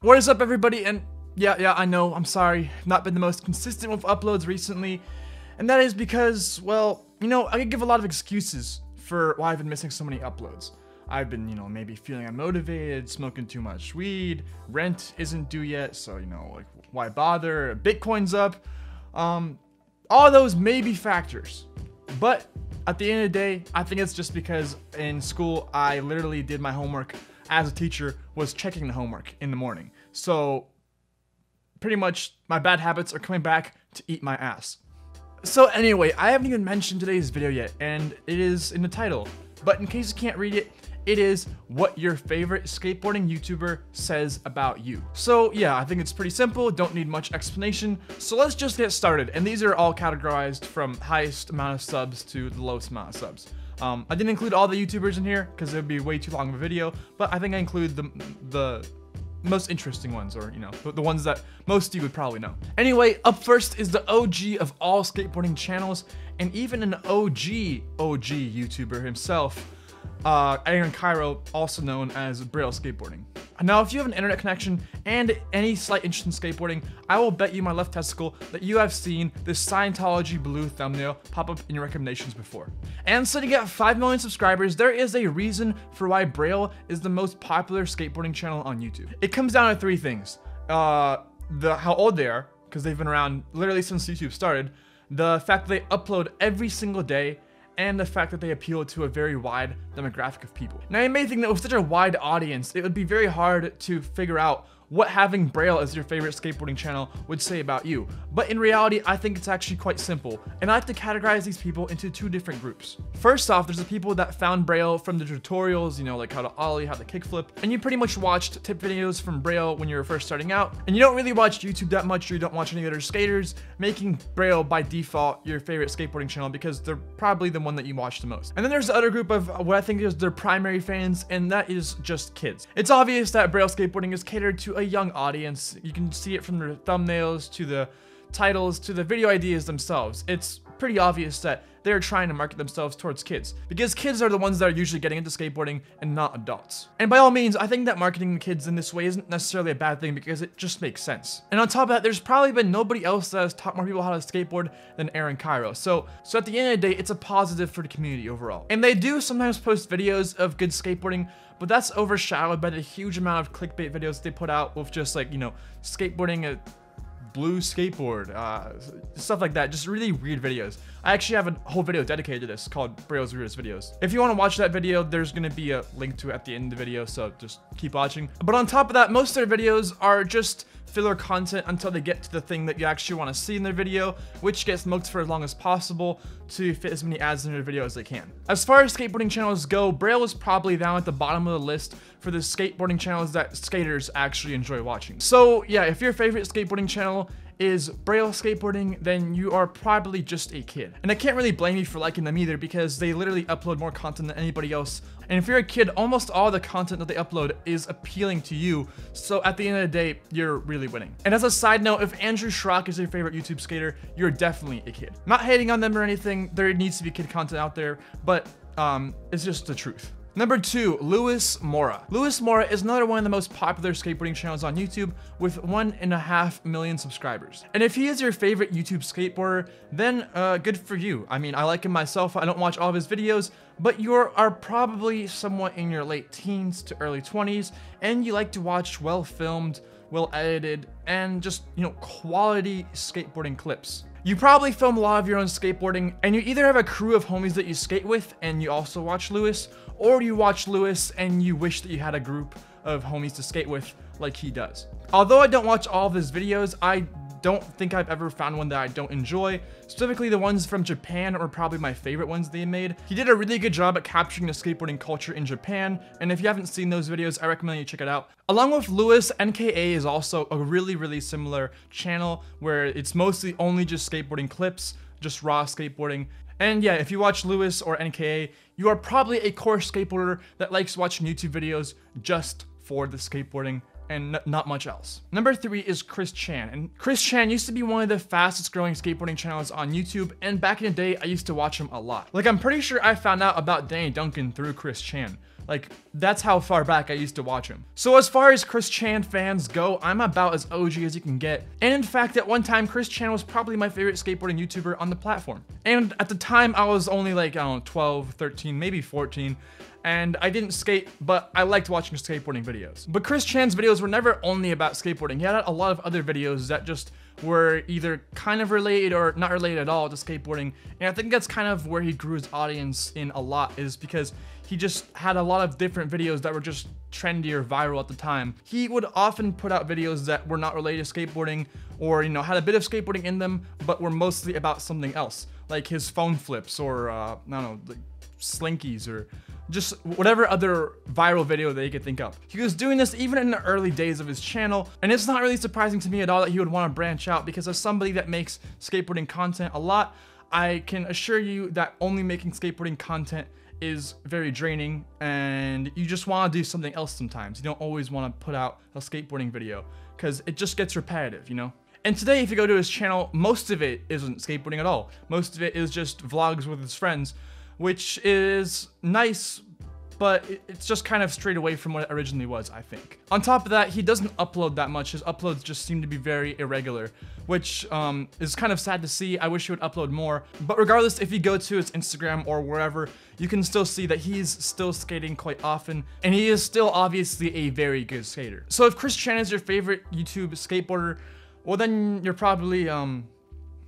What is up, everybody? And yeah, I know, I'm sorry, not been the most consistent with uploads recently, and that is because, well, I could give a lot of excuses for why I've been missing so many uploads. I've been, maybe feeling unmotivated, smoking too much weed, rent isn't due yet, so, like, why bother? Bitcoin's up. All those may be factors, but at the end of the day, I think it's just because in school, I literally did my homework as a teacher was checking the homework in the morning. So pretty much my bad habits are coming back to eat my ass. So anyway, I haven't even mentioned today's video yet, and it is in the title. But in case you can't read it, it is what your favorite skateboarding YouTuber says about you. So yeah, I think it's pretty simple, don't need much explanation. So let's just get started. And these are all categorized from highest amount of subs to the lowest amount of subs. I didn't include all the YouTubers in here because it would be way too long of a video, but I think I include the most interesting ones, or the ones that most of you would probably know. Anyway, up first is the OG of all skateboarding channels, and even an OG YouTuber himself, Aaron Cairo, also known as Braille Skateboarding. Now, if you have an internet connection and any slight interest in skateboarding, I will bet you my left testicle that you have seen this Scientology blue thumbnail pop up in your recommendations before. And sitting at 5 million subscribers, there is a reason for why Braille is the most popular skateboarding channel on YouTube. It comes down to three things. How old they are, because they've been around literally since YouTube started, the fact that they upload every single day, and the fact that they appeal to a very wide demographic of people. Now, you may think that with such a wide audience, it would be very hard to figure out what having Braille as your favorite skateboarding channel would say about you. But in reality, I think it's actually quite simple, and I like to categorize these people into two different groups. First off, there's the people that found Braille from the tutorials, like how to ollie, how to kickflip, and you pretty much watched tip videos from Braille when you were first starting out, and you don't really watch YouTube that much, or you don't watch any other skaters, making Braille by default your favorite skateboarding channel because they're probably the one that you watch the most. And then there's the other group of what I think is their primary fans, and that is just kids. It's obvious that Braille skateboarding is catered to a young audience. You can see it from the thumbnails to the titles to the video ideas themselves. It's pretty obvious that they're trying to market themselves towards kids, because kids are the ones that are usually getting into skateboarding and not adults. And by all means, I think that marketing kids in this way isn't necessarily a bad thing because it just makes sense. And on top of that, there's probably been nobody else that has taught more people how to skateboard than Aaron Cairo. So at the end of the day, it's a positive for the community overall. And they do sometimes post videos of good skateboarding, but that's overshadowed by the huge amount of clickbait videos they put out with just like, skateboarding a blue skateboard, stuff like that. Just really weird videos. I actually have a whole video dedicated to this called Braille's Weirdest Videos. If you want to watch that video, there's going to be a link to it at the end of the video, so just keep watching. But on top of that, most of their videos are just filler content until they get to the thing that you actually want to see in their video, which gets milked for as long as possible to fit as many ads in their video as they can. As far as skateboarding channels go, Braille is probably down at the bottom of the list for the skateboarding channels that skaters actually enjoy watching. So yeah, if your favorite skateboarding channel is Braille Skateboarding, then you are probably just a kid. And I can't really blame you for liking them either, because they literally upload more content than anybody else. And if you're a kid, almost all the content that they upload is appealing to you. So at the end of the day, you're really winning. And as a side note, if Andrew Schrock is your favorite YouTube skater, you're definitely a kid. Not hating on them or anything, there needs to be kid content out there, but it's just the truth. Number 2, Louis Mora. Louis Mora is another one of the most popular skateboarding channels on YouTube with 1.5 million subscribers. And if he is your favorite YouTube skateboarder, then good for you. I mean, I like him myself. I don't watch all of his videos, but you are probably somewhat in your late teens to early 20s, and you like to watch well-filmed, well-edited, and just, quality skateboarding clips. You probably film a lot of your own skateboarding, and you either have a crew of homies that you skate with and you also watch Louis, or you watch Louis and you wish that you had a group of homies to skate with like he does. Although I don't watch all of his videos, I don't think I've ever found one that I don't enjoy. Specifically, the ones from Japan are probably my favorite ones they made. He did a really good job at capturing the skateboarding culture in Japan, and if you haven't seen those videos, I recommend you check it out. Along with Louis, NKA is also a really similar channel where it's mostly only just skateboarding clips, just raw skateboarding. And yeah, if you watch Louis or NKA, you are probably a core skateboarder that likes watching YouTube videos just for the skateboarding and not much else. Number 3 is Chris Chann. And Chris Chann used to be one of the fastest growing skateboarding channels on YouTube, and back in the day, I used to watch him a lot. Like, I'm pretty sure I found out about Danny Duncan through Chris Chann. Like, that's how far back I used to watch him. So as far as Chris Chann fans go, I'm about as OG as you can get. And in fact, at one time, Chris Chann was probably my favorite skateboarding YouTuber on the platform. And at the time, I was only like, I don't know, 12, 13, maybe 14. And I didn't skate, but I liked watching skateboarding videos. But Chris Chann's videos were never only about skateboarding. He had a lot of other videos that just were either kind of related or not related at all to skateboarding. And I think that's kind of where he grew his audience in a lot, is because he just had a lot of different videos that were just trendy or viral at the time. He would often put out videos that were not related to skateboarding, or, you know, had a bit of skateboarding in them, but were mostly about something else, like his phone flips, or I don't know, like slinkies, or just whatever other viral video that he could think of. He was doing this even in the early days of his channel, and it's not really surprising to me at all that he would want to branch out, because as somebody that makes skateboarding content a lot, I can assure you that only making skateboarding content is very draining, and you just want to do something else sometimes. You don't always want to put out a skateboarding video, because it just gets repetitive, you know? And today, if you go to his channel, most of it isn't skateboarding at all. Most of it is just vlogs with his friends, which is nice, but it's just kind of straight away from what it originally was, I think. On top of that, he doesn't upload that much. His uploads just seem to be very irregular, which is kind of sad to see. I wish he would upload more. But regardless, if you go to his Instagram or wherever, you can still see that he's still skating quite often, and he is still obviously a very good skater. So if Chris Chann is your favorite YouTube skateboarder, well then you're probably,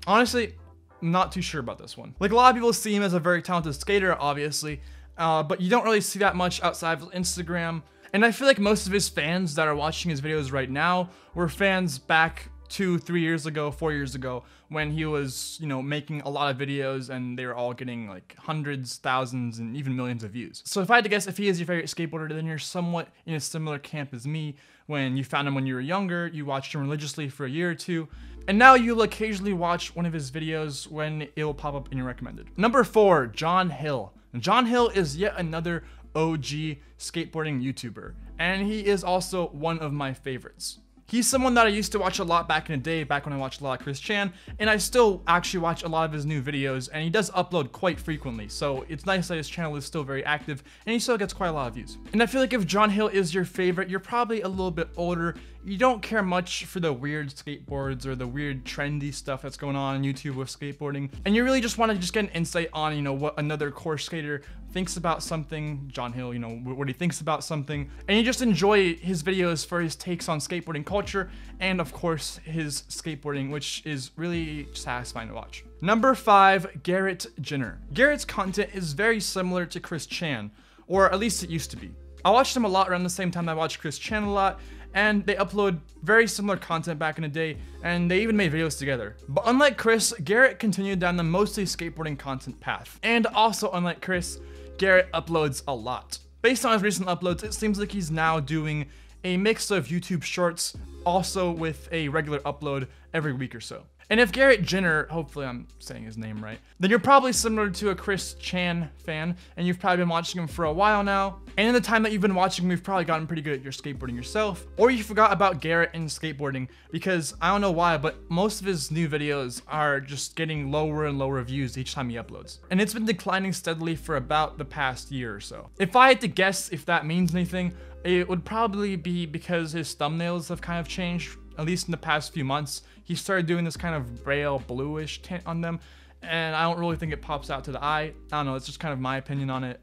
honestly, not too sure about this one. Like, a lot of people see him as a very talented skater, obviously, but you don't really see that much outside of Instagram. And I feel like most of his fans that are watching his videos right now were fans back 2, 3 years ago, 4 years ago, when he was, you know, making a lot of videos and they were all getting like hundreds, thousands, and even millions of views. So if I had to guess, if he is your favorite skateboarder, then you're somewhat in a similar camp as me. When you found him when you were younger, you watched him religiously for a year or two, and now you'll occasionally watch one of his videos when it will pop up in your recommended. Number 4, Jonh Hill. Jonh Hill is yet another OG skateboarding YouTuber, and he is also one of my favorites. He's someone that I used to watch a lot back in the day, back when I watched a lot of Chris Chann, and I still actually watch a lot of his new videos, and he does upload quite frequently, so it's nice that his channel is still very active, and he still gets quite a lot of views. And I feel like if Jonh Hill is your favorite, you're probably a little bit older, you don't care much for the weird skateboards or the weird trendy stuff that's going on YouTube with skateboarding, and you really just want to just get an insight on, you know, what another course skater thinks about something, Jonh Hill, you know, what he thinks about something, and you just enjoy his videos for his takes on skateboarding culture, and of course his skateboarding, which is really satisfying to watch. Number 5, Garret Ginner. Garrett's content is very similar to Chris Chann, or at least it used to be. I watched him a lot around the same time I watched Chris Chann a lot, and they upload very similar content back in the day, and they even made videos together. But unlike Chris, Garret continued down the mostly skateboarding content path. And also unlike Chris, Garret uploads a lot. Based on his recent uploads, it seems like he's now doing a mix of YouTube shorts, also with a regular upload every week or so. And if Garret Ginner, hopefully I'm saying his name right, then you're probably similar to a Chris Chann fan, and you've probably been watching him for a while now. And in the time that you've been watching him, you've probably gotten pretty good at your skateboarding yourself, or you forgot about Garret and skateboarding, because I don't know why, but most of his new videos are just getting lower and lower views each time he uploads. And it's been declining steadily for about the past year or so. If I had to guess if that means anything, it would probably be because his thumbnails have kind of changed, at least in the past few months. He started doing this kind of Braille bluish tint on them, and I don't really think it pops out to the eye. I don't know, it's just kind of my opinion on it.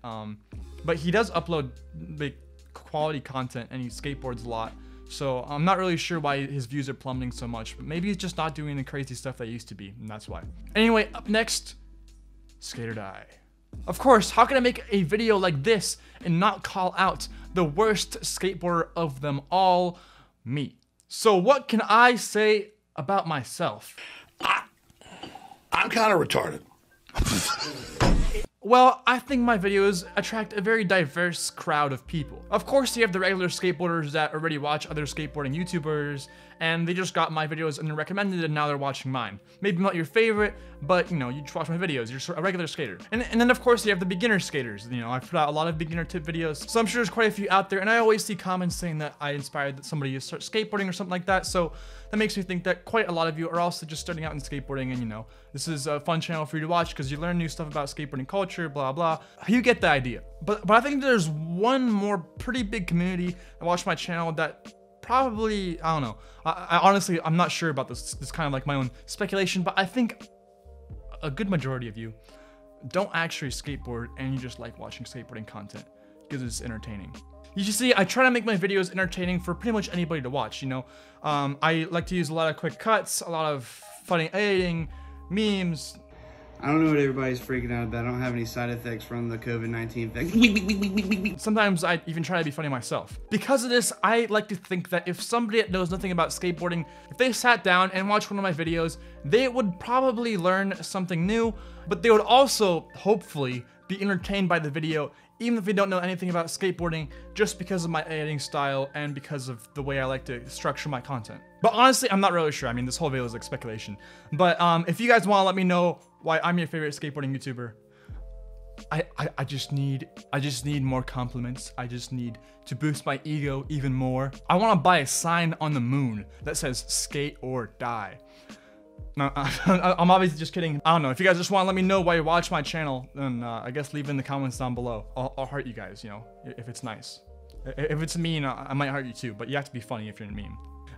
But he does upload big quality content, and he skateboards a lot. So I'm not really sure why his views are plummeting so much, but maybe he's just not doing the crazy stuff that he used to be, and that's why. Anyway, up next, Skate or Die. Of course, how can I make a video like this and not call out the worst skateboarder of them all, me? So what can I say about myself? I'm kind of retarded. Well, I think my videos attract a very diverse crowd of people. Of course, you have the regular skateboarders that already watch other skateboarding YouTubers, and they just got my videos and they're recommended, and now they're watching mine. Maybe not your favorite, but you know, you just watch my videos, you're a regular skater. And then of course you have the beginner skaters. You know, I put out a lot of beginner tip videos, so I'm sure there's quite a few out there, and I always see comments saying that I inspired somebody to start skateboarding or something like that, so that makes me think that quite a lot of you are also just starting out in skateboarding, and you know, this is a fun channel for you to watch because you learn new stuff about skateboarding culture, culture, blah, blah. You get the idea. But I think there's one more pretty big community that watch my channel that probably, I don't know. I honestly, I'm not sure about this. This is kind of like my own speculation, but I think a good majority of you don't actually skateboard and you just like watching skateboarding content because it's entertaining. You see, I try to make my videos entertaining for pretty much anybody to watch, you know? I like to use a lot of quick cuts, a lot of funny editing, memes. I don't know what everybody's freaking out about. I don't have any side effects from the COVID-19 thing. Sometimes I even try to be funny myself. Because of this, I like to think that if somebody that knows nothing about skateboarding, if they sat down and watched one of my videos, they would probably learn something new, but they would also, hopefully, be entertained by the video, even if they don't know anything about skateboarding, just because of my editing style and because of the way I like to structure my content. But honestly, I'm not really sure. I mean, this whole video is like speculation. But if you guys want to let me know why I'm your favorite skateboarding YouTuber, I just need more compliments. I just need to boost my ego even more. I want to buy a sign on the moon that says skate or die. No, I'm obviously just kidding. I don't know. If you guys just want to let me know why you watch my channel, then I guess leave in the comments down below. I'll heart you guys, you know, if it's nice. If it's mean, I might heart you too, but you have to be funny if you're mean.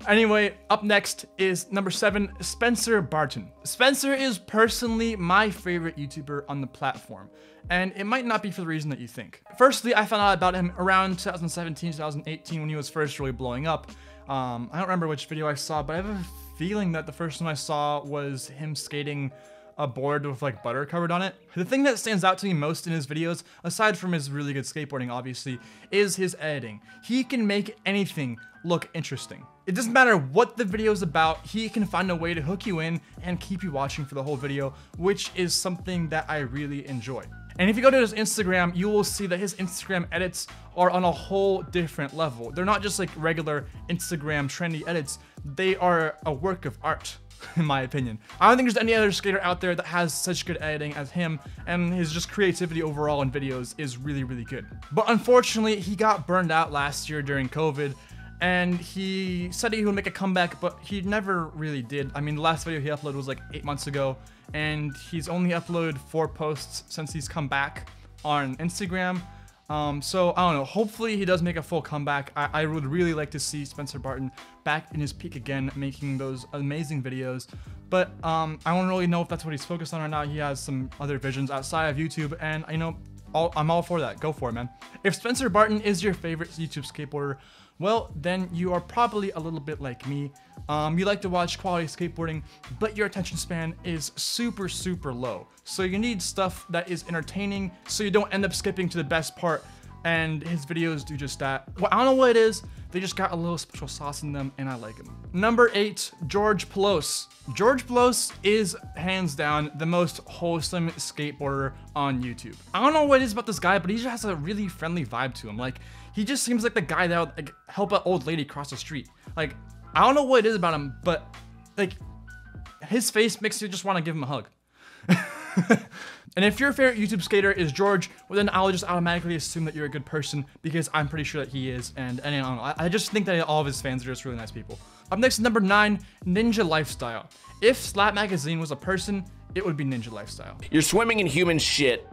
Anyway, up next is number 7, Spencer Barton. Spencer is personally my favorite YouTuber on the platform, and it might not be for the reason that you think. Firstly, I found out about him around 2017, 2018 when he was first really blowing up. I don't remember which video I saw, but I have a feeling that the first one I saw was him skating a board with like butter covered on it. The thing that stands out to me most in his videos, aside from his really good skateboarding obviously, is his editing. He can make anything look interesting. It doesn't matter what the video is about, he can find a way to hook you in and keep you watching for the whole video, which is something that I really enjoy. And if you go to his Instagram, you will see that his Instagram edits are on a whole different level. They're not just like regular Instagram trendy edits, they are a work of art, in my opinion. I don't think there's any other skater out there that has such good editing as him, and his just creativity overall in videos is really, really good. But unfortunately, he got burned out last year during COVID, and he said he would make a comeback, but he never really did. I mean, the last video he uploaded was like 8 months ago, and he's only uploaded 4 posts since he's come back on Instagram. So I don't know, hopefully he does make a full comeback. I would really like to see Spencer Barton back in his peak again, making those amazing videos. But I don't really know if that's what he's focused on right now. He has some other visions outside of YouTube, and you know, I'm all for that. Go for it, man. If Spencer Barton is your favorite YouTube skateboarder, well, then you are probably a little bit like me. You like to watch quality skateboarding, but your attention span is super, super low. So you need stuff that is entertaining so you don't end up skipping to the best part, and his videos do just that. Well, I don't know what it is, they just got a little special sauce in them, and I like them. Number 8, George Poulos. George Poulos is hands down the most wholesome skateboarder on YouTube. I don't know what it is about this guy, but he just has a really friendly vibe to him. Like, he just seems like the guy that would like help an old lady cross the street. Like, I don't know what it is about him, but like, his face makes you just want to give him a hug. And if your favorite YouTube skater is George, well then I'll just automatically assume that you're a good person, because I'm pretty sure that he is, and I don't know, I just think that all of his fans are just really nice people. Up next, number 9, Ninjalifestyle. If Slap Magazine was a person, it would be Ninjalifestyle. You're swimming in human shit.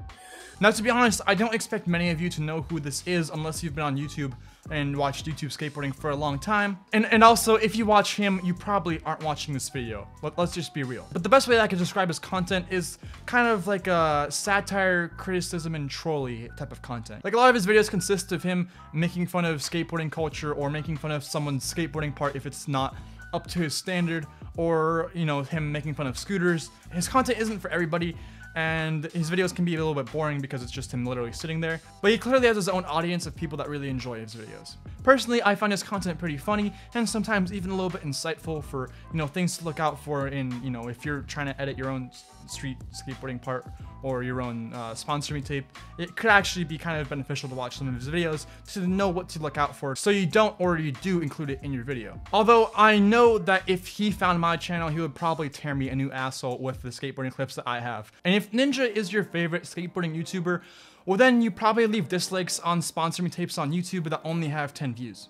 Now, to be honest, I don't expect many of you to know who this is unless you've been on YouTube and watched YouTube skateboarding for a long time. And also, if you watch him, you probably aren't watching this video. Let's just be real. But the best way that I can describe his content is kind of like a satire, criticism, and trolley type of content. Like, a lot of his videos consist of him making fun of skateboarding culture or making fun of someone's skateboarding part if it's not up to his standard, or, you know, him making fun of scooters. His content isn't for everybody, and his videos can be a little bit boring because it's just him literally sitting there, but he clearly has his own audience of people that really enjoy his videos. Personally, I find his content pretty funny and sometimes even a little bit insightful for, you know, things to look out for in, you know, if you're trying to edit your own street skateboarding part or your own sponsor me tape. It could actually be kind of beneficial to watch some of his videos to know what to look out for so you don't, or you do, include it in your video. Although I know that if he found my channel, he would probably tear me a new asshole with the skateboarding clips that I have. And if Ninja is your favorite skateboarding YouTuber, well then you probably leave dislikes on sponsor me tapes on YouTube that only have 10 views.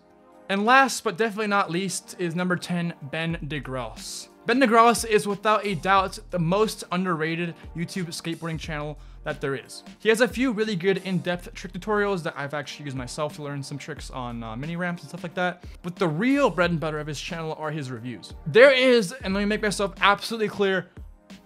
And last but definitely not least is number 10, Ben Degros. Ben Degros is without a doubt the most underrated YouTube skateboarding channel that there is. He has a few really good in-depth trick tutorials that I've actually used myself to learn some tricks on mini ramps and stuff like that. But the real bread and butter of his channel are his reviews. There is, and let me make myself absolutely clear,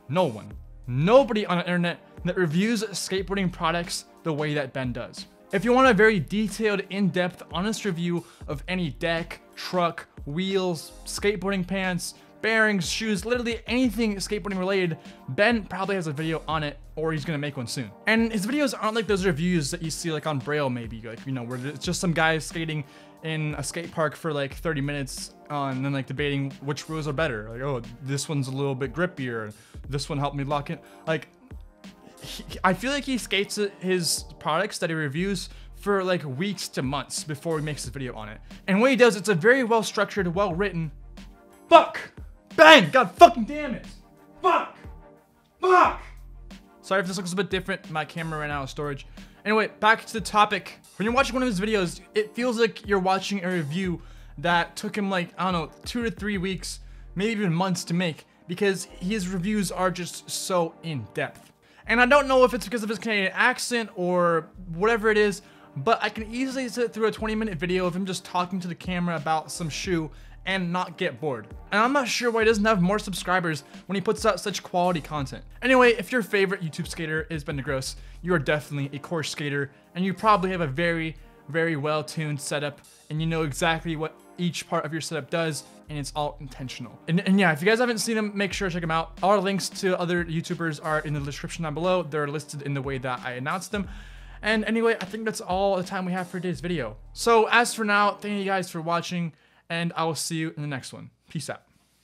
nobody on the internet that reviews skateboarding products the way that Ben does. If you want a very detailed, in-depth, honest review of any deck, truck, wheels, skateboarding pants, bearings, shoes, literally anything skateboarding related, Ben probably has a video on it, or he's gonna make one soon. And his videos aren't like those reviews that you see like on Braille maybe, like, you know, where it's just some guy skating in a skate park for like 30 minutes and then like debating which wheels are better. Like, oh, this one's a little bit grippier, this one helped me lock in. Like, I feel like he skates his products that he reviews for like weeks to months before he makes a video on it. And when he does, it's a very well structured, well written, bang! God fucking damn it! Fuck! Sorry if this looks a bit different. My camera ran out of storage. Anyway, back to the topic. When you're watching one of his videos, it feels like you're watching a review that took him like, I don't know, 2 to 3 weeks, maybe even months to make, because his reviews are just so in-depth. And I don't know if it's because of his Canadian accent or whatever it is, but I can easily sit through a 20-minute video of him just talking to the camera about some shoe and not get bored. And I'm not sure why he doesn't have more subscribers when he puts out such quality content. Anyway, if your favorite YouTube skater is Ben Degros, you are definitely a course skater, and you probably have a very, very well-tuned setup, and you know exactly what each part of your setup does, and it's all intentional. And yeah, if you guys haven't seen them, make sure to check them out. All our links to other YouTubers are in the description down below. They're listed in the way that I announced them. And anyway, I think that's all the time we have for today's video. So as for now, thank you guys for watching, and I will see you in the next one. Peace out.